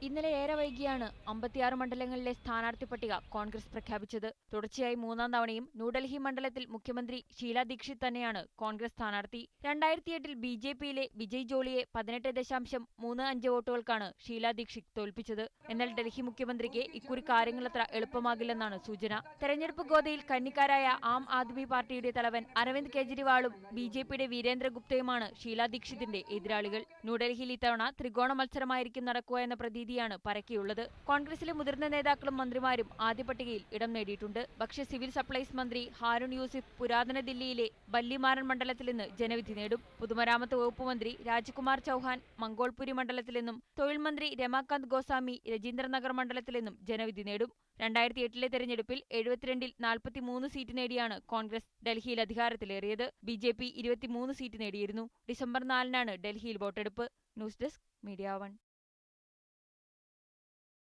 ഇന്നലെ ഏറെ വൈകിയാണ് 56 മണ്ഡലങ്ങളിലെ സ്ഥാനാർത്ഥി പട്ടിക കോൺഗ്രസ് പ്രഖ്യാപിച്ചത്. തുടർച്ചയായി മൂന്നാം തവണയും ന്യൂഡൽഹി മണ്ഡലത്തിൽ മുഖ്യമന്ത്രി ഷീല ദീക്ഷിത് തന്നെയാണ് കോൺഗ്രസ് സ്ഥാനാർത്ഥി. 2008-ൽ ബിജെപിയിലെ വിജയ് ജോളിയെ 18.35 വോട്ടുകൾക്കാണ് ഷീല ദീക്ഷിത് തോൽപ്പിച്ചത്. എന്നാൽ ഡൽഹി മുഖ്യമന്ത്രിക്ക് ഇക്കുറി കാര്യങ്ങളത്ര എളുപ്പമാകില്ലെന്നാണ് സൂചന. തെരഞ്ഞെടുപ്പ് ഗോദയിൽ കന്നിക്കാരായ ആം ആദ്മി പാർട്ടിയുടെ തലവൻ അരവിന്ദ് കെജ്രിവാളും ബിജെപിയുടെ വീരേന്ദ്ര ഗുപ്തയുമാണ് ഷീല ദീക്ഷിതിന്റെ എതിരാളികൾ. ന്യൂഡൽഹിയിൽ ഇത്തവണ ത്രികോണ മത്സരമായിരിക്കും നടക്കുക എന്ന പ്രതീതിയാണ് പരക്കെയുള്ളത്. കോൺഗ്രസിലെ മുതിർന്ന നേതാക്കളും മന്ത്രിമാരും ആദ്യ പട്ടികയിൽ ഇടം നേടിയിട്ടുണ്ട്. ഭക്ഷ്യ സിവിൽ സപ്ലൈസ് മന്ത്രി ഹാരൂൺ യൂസഫ് പുരാതന ദില്ലിയിലെ ബല്ലിമാരൻ മണ്ഡലത്തിൽ നിന്ന് ജനവിധി നേടും. പൊതുമരാമത്ത് വകുപ്പ് മന്ത്രി രാജ്കുമാർ ചൌഹാൻ മംഗോൾപുരി മണ്ഡലത്തിൽ നിന്നും, തൊഴിൽ മന്ത്രി രമാകാന്ത് ഗോസ്വാമി രജീന്ദ്രനഗർ മണ്ഡലത്തിൽ നിന്നും ജനവിധി നേടും. 2008-ലെ തെരഞ്ഞെടുപ്പിൽ 72-ൽ 43 സീറ്റ് നേടിയാണ് കോൺഗ്രസ് ഡൽഹിയിൽ അധികാരത്തിലേറിയത്. ബിജെപി 23 സീറ്റ് നേടിയിരുന്നു. ഡിസംബർ 4-നാണ് ഡൽഹിയിൽ വോട്ടെടുപ്പ്. News desk media 1.